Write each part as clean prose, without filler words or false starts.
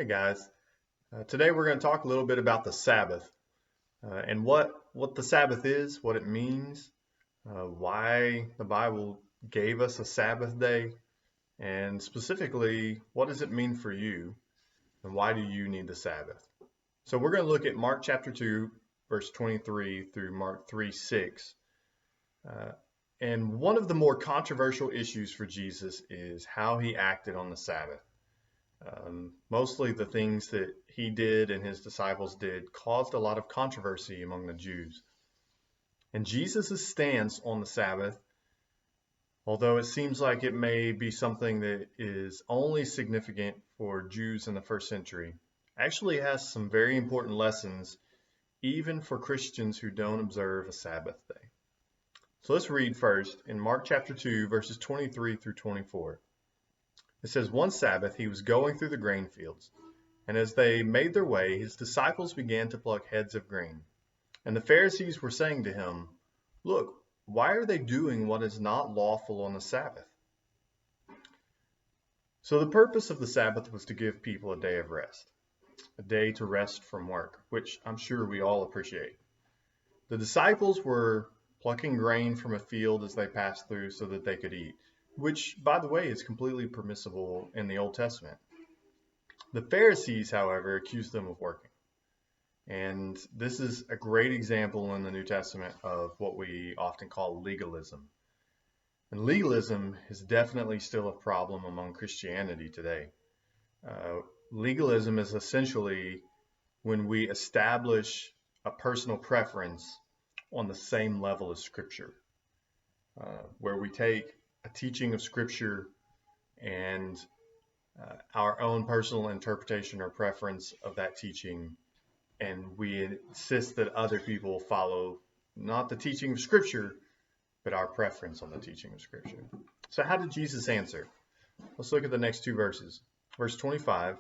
Guys, today we're going to talk a little bit about the Sabbath and what the Sabbath is, what it means, why the Bible gave us a Sabbath day, and specifically, what does it mean for you and why do you need the Sabbath? So we're going to look at Mark chapter 2, verse 23 through Mark 3:6. And one of the more controversial issues for Jesus is how he acted on the Sabbath. Mostly the things that he did and his disciples did caused a lot of controversy among the Jews. And Jesus' stance on the Sabbath, although it seems like it may be something that is only significant for Jews in the first century, actually has some very important lessons even for Christians who don't observe a Sabbath day. So let's read first in Mark chapter 2, verses 23 through 24. It says, "One Sabbath he was going through the grain fields, and as they made their way, his disciples began to pluck heads of grain. And the Pharisees were saying to him, 'Look, why are they doing what is not lawful on the Sabbath?'" So the purpose of the Sabbath was to give people a day of rest, a day to rest from work, which I'm sure we all appreciate. The disciples were plucking grain from a field as they passed through so that they could eat, which, by the way, is completely permissible in the Old Testament. The Pharisees, however, accused them of working. And this is a great example in the New Testament of what we often call legalism. And legalism is definitely still a problem among Christianity today. Legalism is essentially when we establish a personal preference on the same level as Scripture, where we take a teaching of Scripture and our own personal interpretation or preference of that teaching, and we insist that other people follow not the teaching of Scripture, but our preference on the teaching of Scripture. So how did Jesus answer? Let's look at the next two verses. Verse 25,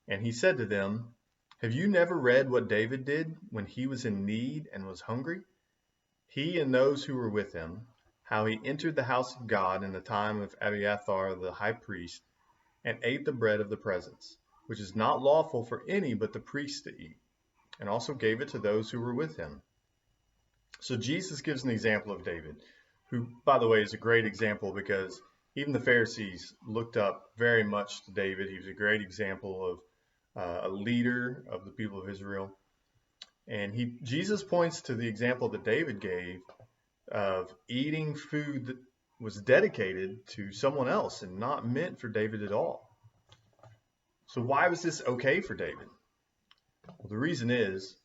"And he said to them, 'Have you never read what David did when he was in need and was hungry? He and those who were with him, how he entered the house of God in the time of Abiathar the high priest, and ate the bread of the presence, which is not lawful for any but the priest to eat, and also gave it to those who were with him.'" So Jesus gives an example of David, who, by the way, is a great example because even the Pharisees looked up very much to David. He was a great example of a leader of the people of Israel. And Jesus points to the example that David gave of eating food that was dedicated to someone else and not meant for David at all. So why was this okay for David? Well, the reason is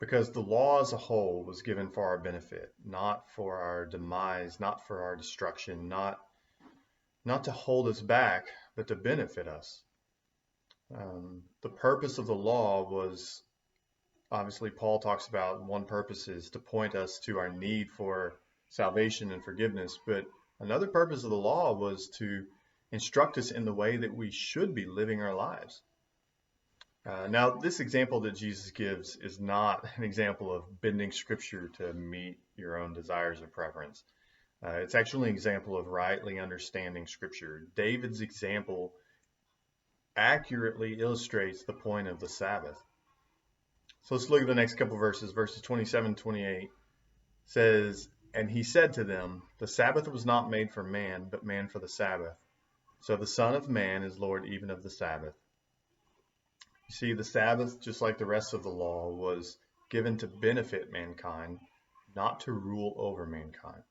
because the law as a whole was given for our benefit, not for our demise, not for our destruction, not to hold us back, but to benefit us. The purpose of the law was, obviously, Paul talks about one purpose is to point us to our need for salvation and forgiveness, but another purpose of the law was to instruct us in the way that we should be living our lives. Now, this example that Jesus gives is not an example of bending Scripture to meet your own desires or preference. It's actually an example of rightly understanding Scripture. David's example accurately illustrates the point of the Sabbath. So let's look at the next couple verses. Verses 27 28 says, "And he said to them, 'The Sabbath was not made for man, but man for the Sabbath. So the Son of Man is Lord even of the Sabbath.'" You see, the Sabbath, just like the rest of the law, was given to benefit mankind, not to rule over mankind.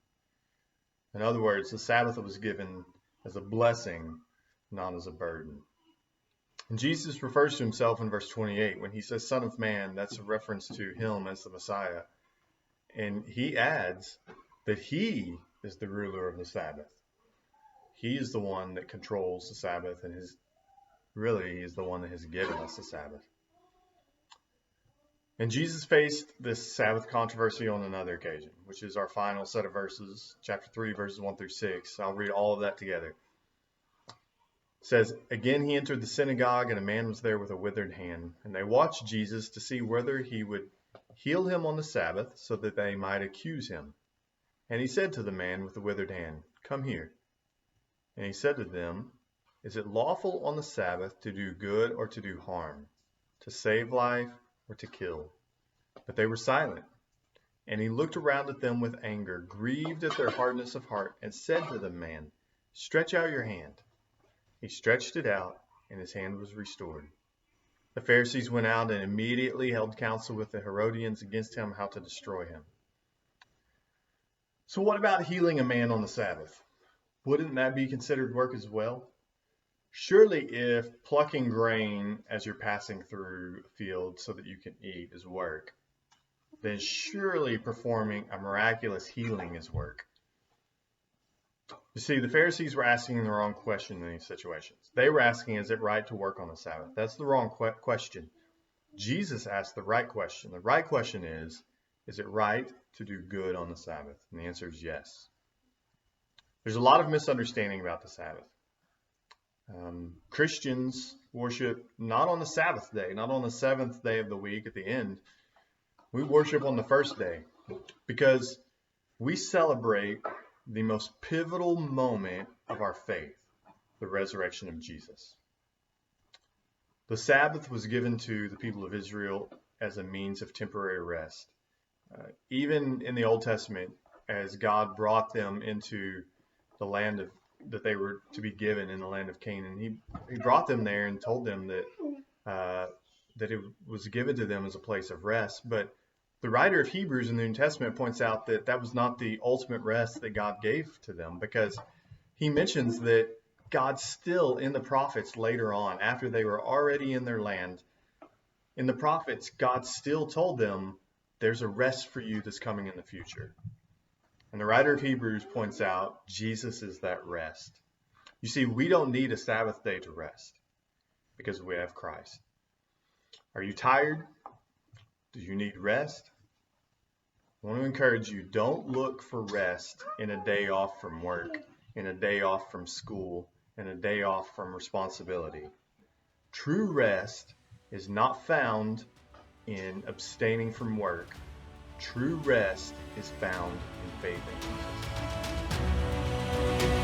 In other words, the Sabbath was given as a blessing, not as a burden. And Jesus refers to himself in verse 28. When he says Son of Man, that's a reference to him as the Messiah. And he adds that he is the ruler of the Sabbath. He is the one that controls the Sabbath, and he is the one that has given us the Sabbath. And Jesus faced this Sabbath controversy on another occasion, which is our final set of verses, chapter 3, verses 1 through 6. I'll read all of that together. It says, "Again he entered the synagogue, and a man was there with a withered hand. And they watched Jesus to see whether he would heal him on the Sabbath, so that they might accuse him. And he said to the man with the withered hand, 'Come here.' And he said to them, Is it lawful on the Sabbath to do good or to do harm, to save life or to kill?" But they were silent. And he looked around at them with anger, grieved at their hardness of heart, and said to the man, "Stretch out your hand." He stretched it out, and his hand was restored. The Pharisees went out and immediately held counsel with the Herodians against him, how to destroy him. So what about healing a man on the Sabbath? Wouldn't that be considered work as well? Surely if plucking grain as you're passing through a field so that you can eat is work, then surely performing a miraculous healing is work. You see, the Pharisees were asking the wrong question in these situations. They were asking, is it right to work on the Sabbath? That's the wrong question. Jesus asked the right question. The right question is it right to do good on the Sabbath? And the answer is yes. There's a lot of misunderstanding about the Sabbath. Christians worship not on the Sabbath day, not on the seventh day of the week at the end. We worship on the first day because we celebrate the most pivotal moment of our faith, the resurrection of Jesus. The Sabbath was given to the people of Israel as a means of temporary rest. Even in the Old Testament, as God brought them into the land that they were to be given in the land of Canaan, he brought them there and told them that it was given to them as a place of rest. But the writer of Hebrews in the New Testament points out that that was not the ultimate rest that God gave to them, because he mentions that God still, in the prophets later on, after they were already in their land, in the prophets, God still told them, there's a rest for you that's coming in the future. And the writer of Hebrews points out, Jesus is that rest. You see, we don't need a Sabbath day to rest because we have Christ. Are you tired? Do you need rest? I want to encourage you, don't look for rest in a day off from work, in a day off from school, in a day off from responsibility. True rest is not found in abstaining from work. True rest is found in faith in Jesus.